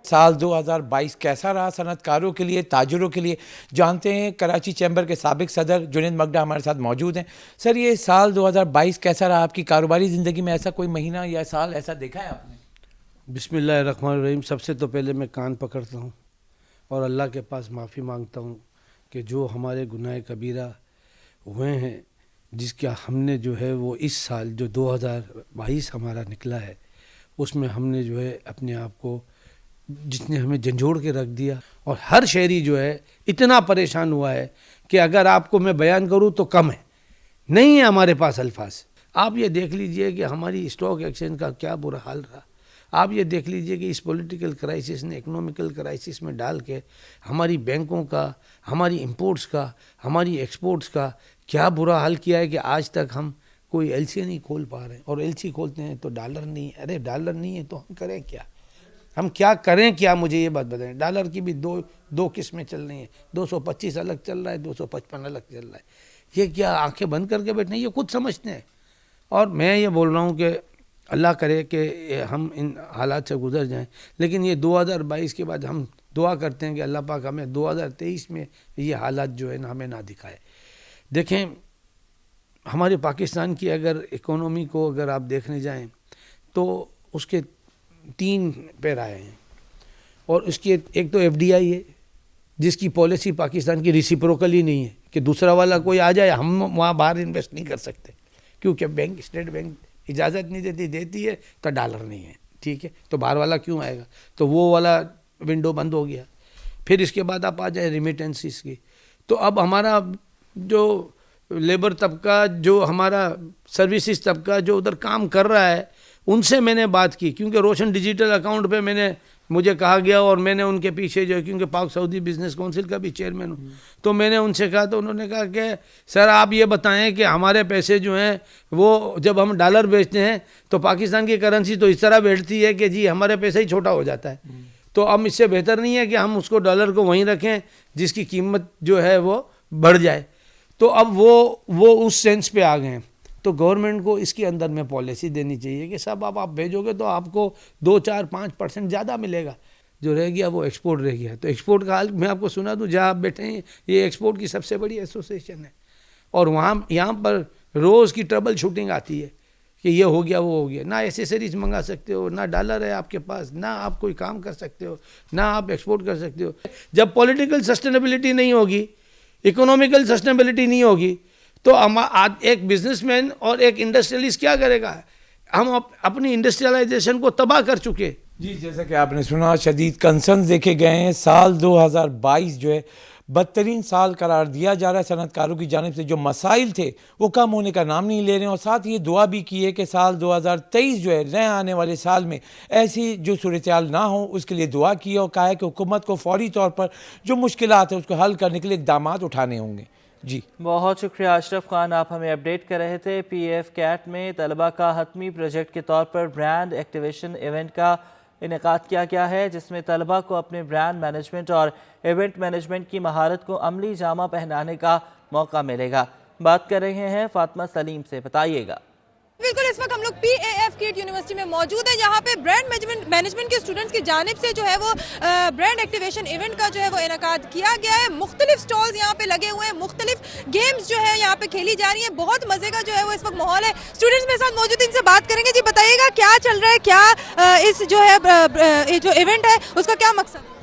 سال 2022 کیسا رہا صنعت کاروں کے لیے، تاجروں کے لیے؟ جانتے ہیں کراچی چیمبر کے سابق صدر جنید ماکڈا ہمارے ساتھ موجود ہیں۔ سر، یہ سال 2022 کیسا رہا آپ کی کاروباری زندگی میں؟ ایسا کوئی مہینہ یا سال ایسا دیکھا ہے آپ نے؟ بسم اللہ الرحمن الرحیم۔ سب سے تو پہلے میں کان پکڑتا ہوں اور اللہ کے پاس معافی مانگتا ہوں کہ جو ہمارے گناہ کبیرہ ہوئے ہیں، جس کا ہم نے جو ہے وہ اس سال جو 2022 ہمارا نکلا ہے اس میں ہم نے جو ہے اپنے آپ کو جس نے ہمیں جھنجھوڑ کے رکھ دیا، اور ہر شہری جو ہے اتنا پریشان ہوا ہے کہ اگر آپ کو میں بیان کروں تو کم ہے، نہیں ہے ہمارے پاس الفاظ۔ آپ یہ دیکھ لیجئے کہ ہماری اسٹاک ایکسچینج کا کیا برا حال رہا، آپ یہ دیکھ لیجئے کہ اس پولیٹیکل کرائسس نے اکنومیکل کرائسس میں ڈال کے ہماری بینکوں کا، ہماری امپورٹس کا، ہماری ایکسپورٹس کا کیا برا حال کیا ہے کہ آج تک ہم کوئی ایل سی نہیں کھول پا رہے، اور ایل سی کھولتے ہیں تو ڈالر نہیں ہے۔ ارے ڈالر نہیں ہے تو ہم کریں کیا؟ ہم کیا کریں کیا؟ مجھے یہ بات بتائیں۔ ڈالر کی بھی دو قسمیں چل رہی ہیں، 225 الگ چل رہا ہے، 255 الگ چل رہا ہے۔ یہ کیا آنکھیں بند کر کے بیٹھنے؟ یہ خود سمجھتے ہیں۔ اور میں یہ بول رہا ہوں کہ اللہ کرے کہ ہم ان حالات سے گزر جائیں، لیکن یہ 2022 کے بعد ہم دعا کرتے ہیں کہ اللہ پاک ہمیں 2023 میں یہ حالات جو ہے نا ہمیں نہ دکھائے۔ دیکھیں، ہمارے پاکستان کی اگر اکانومی کو اگر آپ دیکھنے جائیں تو اس کے 3 پیرائے ہیں، اور اس کی ایک تو ایف ڈی آئی ہے جس کی پالیسی پاکستان کی ریسیپروکل ہی نہیں ہے کہ دوسرا والا کوئی آ جائے ہم وہاں باہر انویسٹ نہیں کر سکتے، کیونکہ بینک اسٹیٹ بینک اجازت نہیں دیتی ہے تو ڈالر نہیں ہے، ٹھیک ہے، تو باہر والا کیوں آئے گا؟ تو وہ والا ونڈو بند ہو گیا۔ پھر اس کے بعد آپ آ جائیں ریمیٹنسز کی، تو اب ہمارا جو لیبر طبقہ، جو ہمارا سروسز طبقہ جو ادھر کام کر رہا ہے، ان سے میں نے بات کی، کیونکہ روشن ڈیجیٹل اکاؤنٹ پہ مجھے کہا گیا، اور میں نے ان کے پیچھے جو ہے کیونکہ پاک سعودی بزنس کونسل کا بھی چیئرمین ہوں، تو میں نے ان سے کہا، تو انہوں نے کہا کہ سر آپ یہ بتائیں کہ ہمارے پیسے جو ہیں وہ جب ہم ڈالر بیچتے ہیں تو پاکستان کی کرنسی تو اس طرح بیٹھتی ہے کہ جی ہمارے پیسے ہی چھوٹا ہو جاتا ہے، تو اب اس سے بہتر نہیں ہے کہ ہم اس کو ڈالر کو وہیں رکھیں جس کی قیمت جو ہے وہ بڑھ جائے۔ تو اب وہ اس سینس پہ آ گئے ہیں۔ تو گورنمنٹ کو اس کے اندر میں پالیسی دینی چاہیے کہ سب آپ بھیجو گے تو آپ کو 2, 4, 5% زیادہ ملے گا، جو رہ گیا وہ ایکسپورٹ رہ گیا۔ تو ایکسپورٹ کا حال میں آپ کو سنا دوں، جہاں آپ بیٹھے ہیں یہ ایکسپورٹ کی سب سے بڑی ایسوسیشن ہے، اور یہاں پر روز کی ٹربل شوٹنگ آتی ہے کہ یہ ہو گیا وہ ہو گیا، نہ ایسیسریز منگا سکتے ہو، نہ ڈالر ہے آپ کے پاس، نہ آپ کوئی کام کر سکتے ہو، نہ آپ ایکسپورٹ کر سکتے ہو۔ جب پولیٹیکل سسٹینیبلٹی نہیں ہوگی، اکنومیکل سسٹینیبلٹی نہیں ہوگی، تو ایک بزنس مین اور ایک انڈسٹریلسٹ کیا کرے گا؟ ہم اپنی انڈسٹریلائزیشن کو تباہ کر چکے۔ جی، جیسا کہ آپ نے سنا، شدید کنسرنز دیکھے گئے ہیں۔ سال 2022 جو ہے بدترین سال قرار دیا جا رہا ہے صنعت کاروں کی جانب سے۔ جو مسائل تھے وہ کم ہونے کا نام نہیں لے رہے ہیں، اور ساتھ یہ دعا بھی کی ہے کہ سال 2023 جو ہے نئے آنے والے سال میں ایسی جو صورتحال نہ ہوں اس کے لیے دعا کی، اور کہا ہے کہ حکومت کو فوری طور پر جو مشکلات ہیں اس کو حل کرنے کے لیے اقدامات اٹھانے ہوں گے۔ جی بہت شکریہ اشرف خان، آپ ہمیں اپڈیٹ کر رہے تھے۔ پی ایف کیٹ میں طلبہ کا حتمی پروجیکٹ کے طور پر برانڈ ایکٹیویشن ایونٹ کا انعقاد کیا گیا ہے، جس میں طلبہ کو اپنے برانڈ مینجمنٹ اور ایونٹ مینجمنٹ کی مہارت کو عملی جامہ پہنانے کا موقع ملے گا۔ بات کر رہے ہیں فاطمہ سلیم سے، بتائیے گا۔ بالکل، اس وقت ہم لوگ پی اے ایف کیٹ یونیورسٹی میں موجود ہیں، جہاں پہ برانڈ مینجمنٹ کے اسٹوڈنٹس کی جانب سے جو ہے وہ برانڈ ایکٹیویشن ایونٹ کا جو ہے وہ انعقاد کیا گیا ہے۔ مختلف سٹالز یہاں پہ لگے ہوئے ہیں، مختلف گیمز جو ہے یہاں پہ کھیلی جا رہی ہیں، بہت مزے کا جو ہے وہ اس وقت ماحول ہے۔ اسٹوڈنٹس میرے ساتھ موجود ہیں، ان سے بات کریں گے۔ جی بتائیے گا کیا چل رہا ہے، کیا اس جو ہے جو ایونٹ ہے اس کا کیا مقصد ہے؟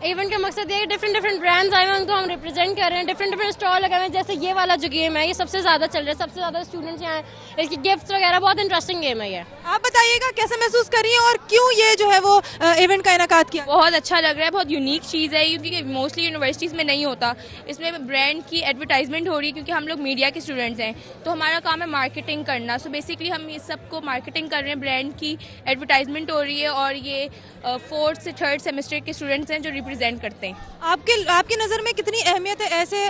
ایونٹ کا مقصد یہ ہے کہ ڈفرینٹ برانڈز آئے ہوئے ہیں، ان کو ہم ریپرزینٹ کر رہے ہیں، ڈفرینٹ اسٹال لگائے ہوئے ہیں. جیسے یہ والا جو گیم ہے یہ سب سے زیادہ چل رہا ہے، سب سے زیادہ اسٹوڈنٹس یہاں ہیں، اس کی گفٹس وغیرہ بہت انٹرسٹنگ گیم ہے. یہ آپ بتائیے گا کیسے محسوس کر رہی ہیں اور کیوں یہ جو ہے وہ ایونٹ کا انعقاد کیا؟ بہت اچھا لگ رہا ہے، بہت یونیک چیز ہے کیونکہ موسٹلی یونیورسٹیز میں نہیں ہوتا. اس میں برانڈ کی ایڈورٹائزمنٹ ہو رہی ہے کیونکہ ہم لوگ میڈیا کے اسٹوڈنٹس ہیں تو ہمارا کام ہے مارکیٹنگ کرنا. سو بیسکلی ہم اس سب کو مارکیٹنگ کر رہے ہیں، برانڈ کی ایڈورٹائزمنٹ ہو رہی ہے اور یہ 4th سے 3rd سیمسٹر کے اسٹوڈنٹس ہیں جو ریپرزینٹ کرتے ہیں. آپ کی نظر میں کتنی اہمیت ہے ایسے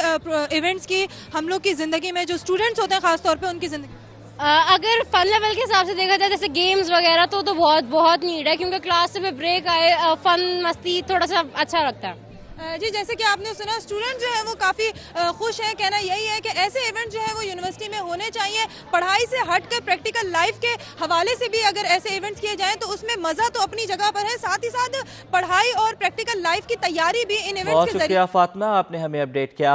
ایونٹس کی ہم لوگ کی زندگی میں، جو اسٹوڈنٹس ہوتے ہیں خاص طور پہ ان کی زندگی؟ اگر فن لیول کے حساب سے دیکھا جائے جیسے گیمز وغیرہ تو بہت نیڈ ہے، کیونکہ کلاس سے بریک آئے، فن مستی تھوڑا سا اچھا لگتا ہے. جی جیسے کہ آپ نے سنا اسٹوڈنٹ جو ہے وہ کافی خوش ہیں. کہنا یہی ہے کہ ایسے ایونٹ جو ہے وہ یونیورسٹی میں ہونے چاہیے. پڑھائی سے ہٹ کر پریکٹیکل لائف کے حوالے سے بھی اگر ایسے ایونٹس کیے جائیں تو اس میں مزہ تو اپنی جگہ پر ہے، ساتھ ہی ساتھ پڑھائی اور پریکٹیکل لائف کی تیاری بھی ان ایونٹس کے ذریعے. بہت شکریہ فاطمہ، آپ نے ہمیں اپڈیٹ کیا.